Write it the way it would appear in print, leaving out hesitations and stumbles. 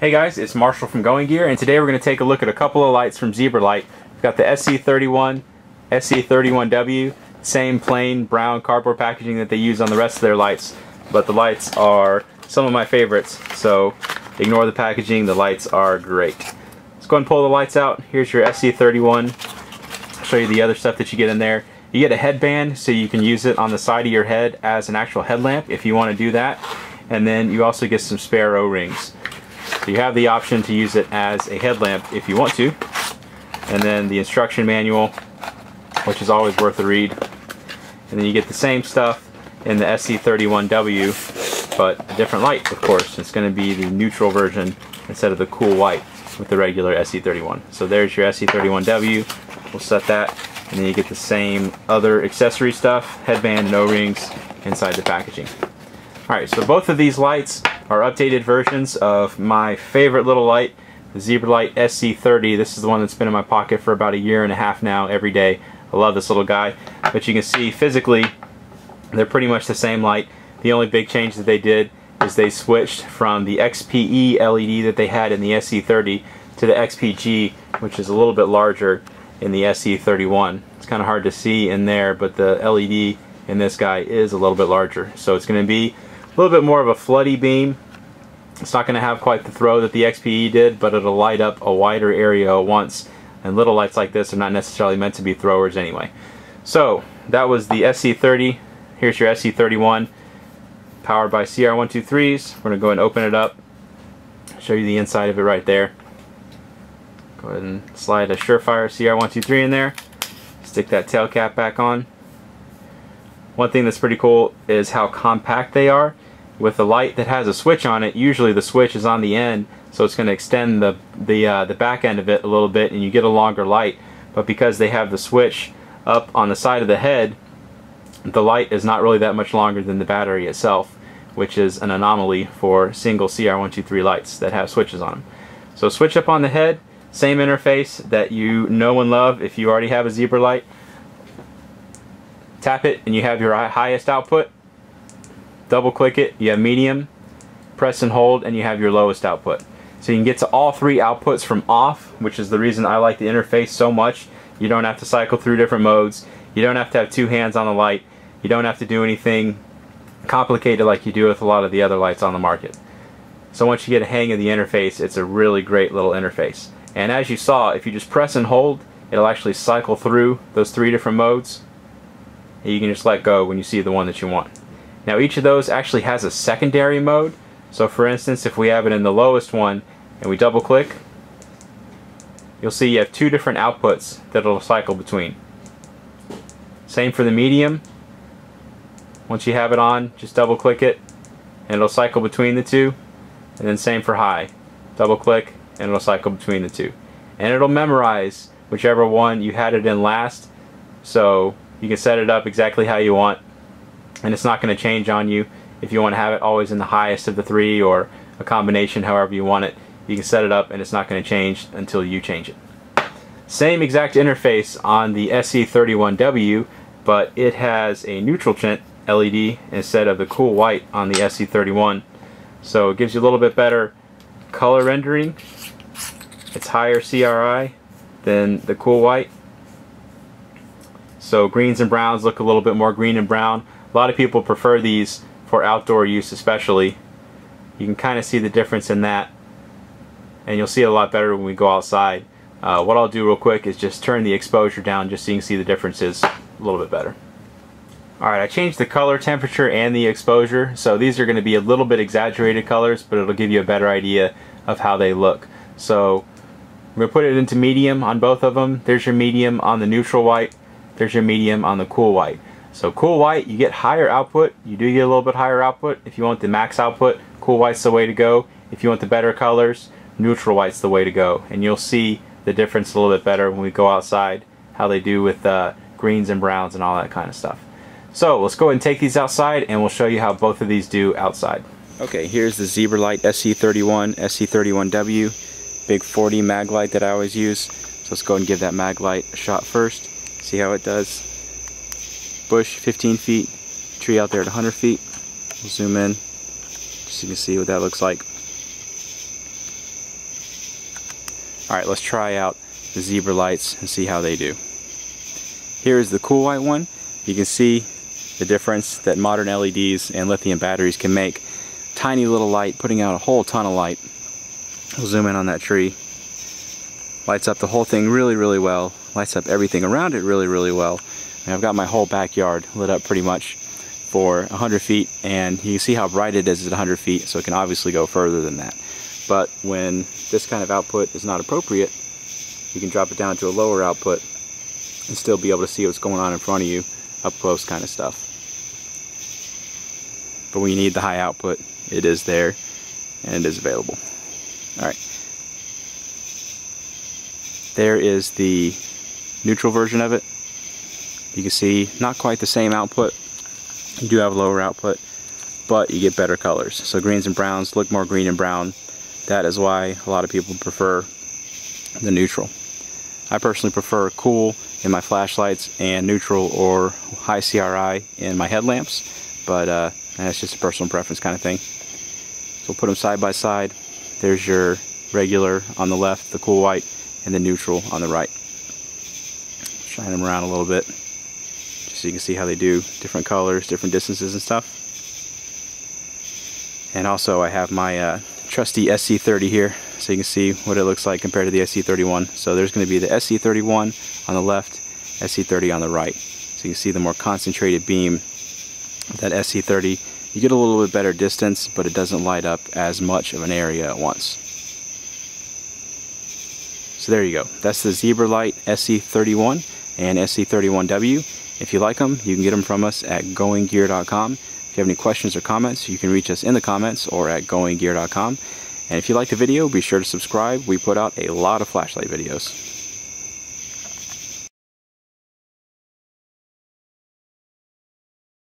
Hey guys, it's Marshall from Going Gear, and today we're going to take a look at a couple of lights from Zebralight. We've got the SC31 SC31w, same plain brown cardboard packaging that they use on the rest of their lights, but the lights are some of my favorites, so ignore the packaging, the lights are great. Let's go ahead and pull the lights out. Here's your SC31. I'll show you the other stuff that you get in there. You get a headband, so you can use it on the side of your head as an actual headlamp if you want to do that, and then you also get some spare O-rings. So you have the option to use it as a headlamp if you want to. And then the instruction manual, which is always worth a read. And then you get the same stuff in the SC31w, but a different light, of course. It's going to be the neutral version instead of the cool white with the regular SC31. So there's your SC31w. We'll set that. And then you get the same other accessory stuff, headband and O-rings inside the packaging. Alright, so both of these lights are updated versions of my favorite little light, the Zebralight SC30. This is the one that's been in my pocket for about a year and a half now, every day. I love this little guy. But you can see physically, they're pretty much the same light. The only big change that they did is they switched from the XP-E LED that they had in the SC30 to the XP-G, which is a little bit larger in the SC31. It's kind of hard to see in there, but the LED in this guy is a little bit larger. So it's going to be a little bit more of a floody beam. It's not going to have quite the throw that the XP-E did, but it'll light up a wider area at once. And little lights like this are not necessarily meant to be throwers anyway. So that was the SC30. Here's your SC31, powered by CR123s. We're going to go ahead and open it up, show you the inside of it right there. Go ahead and slide a Surefire CR123 in there. Stick that tail cap back on. One thing that's pretty cool is how compact they are. With a light that has a switch on it, usually the switch is on the end, so it's going to extend the back end of it a little bit and you get a longer light. But because they have the switch up on the side of the head, the light is not really that much longer than the battery itself, which is an anomaly for single CR123 lights that have switches on them. So switch up on the head, same interface that you know and love if you already have a Zebralight. Tap it and you have your highest output. Double click it, you have medium. Press and hold and you have your lowest output. So you can get to all three outputs from off, which is the reason I like the interface so much. You don't have to cycle through different modes. You don't have to have two hands on the light. You don't have to do anything complicated like you do with a lot of the other lights on the market. So once you get a hang of the interface, it's a really great little interface. And as you saw, if you just press and hold, it'll actually cycle through those three different modes. And you can just let go when you see the one that you want. Now each of those actually has a secondary mode. So for instance, if we have it in the lowest one and we double click, you'll see you have two different outputs that it'll cycle between. Same for the medium. Once you have it on, just double click it and it'll cycle between the two. And then same for high. Double click and it'll cycle between the two. And it'll memorize whichever one you had it in last. So you can set it up exactly how you want, and it's not going to change on you. If you want to have it always in the highest of the three or a combination, however you want it, you can set it up and it's not going to change until you change it. Same exact interface on the SC31w, but it has a neutral tint LED instead of the cool white on the SC31. So it gives you a little bit better color rendering. It's higher CRI than the cool white. So greens and browns look a little bit more green and brown. A lot of people prefer these for outdoor use especially. You can kind of see the difference in that, and you'll see it a lot better when we go outside. What I'll do real quick is just turn the exposure down just so you can see the differences a little bit better. Alright, I changed the color, temperature, and the exposure, so these are going to be a little bit exaggerated colors, but it'll give you a better idea of how they look. So I'm going to put it into medium on both of them. There's your medium on the neutral white. There's your medium on the cool white. So cool white, you get higher output. You do get a little bit higher output. If you want the max output, cool white's the way to go. If you want the better colors, neutral white's the way to go. And you'll see the difference a little bit better when we go outside, how they do with greens and browns and all that kind of stuff. So let's go ahead and take these outside and we'll show you how both of these do outside. Okay, here's the Zebralight SC31 SC31w, big 40 mag light that I always use. So let's go ahead and give that mag light a shot first. See how it does. Bush 15 feet, tree out there at 100 feet. We'll zoom in just so you can see what that looks like. Alright, let's try out the Zebralights and see how they do. Here is the cool white one. You can see the difference that modern LEDs and lithium batteries can make. Tiny little light putting out a whole ton of light. We'll zoom in on that tree. Lights up the whole thing really, really well. Lights up everything around it really, really well. And I've got my whole backyard lit up pretty much for 100 feet, and you can see how bright it is at 100 feet, so it can obviously go further than that. But when this kind of output is not appropriate, you can drop it down to a lower output and still be able to see what's going on in front of you, up close kind of stuff. But when you need the high output, it is there and it is available. Alright. There is the neutral version of it. You can see not quite the same output. You do have a lower output, but you get better colors. So greens and browns look more green and brown. That is why a lot of people prefer the neutral. I personally prefer cool in my flashlights and neutral or high CRI in my headlamps, but that's just a personal preference kind of thing. So we'll put them side by side. There's your regular on the left, the cool white, and the neutral on the right. Shine them around a little bit, just so you can see how they do, different colors, different distances and stuff. And also I have my trusty SC30 here, so you can see what it looks like compared to the SC31. So there's going to be the SC31 on the left, SC30 on the right. So you can see the more concentrated beam of that SC30. You get a little bit better distance, but it doesn't light up as much of an area at once. So there you go. That's the Zebralight SC31 and SC31w. If you like them, you can get them from us at goinggear.com. If you have any questions or comments, you can reach us in the comments or at goinggear.com. And if you like the video, be sure to subscribe. We put out a lot of flashlight videos.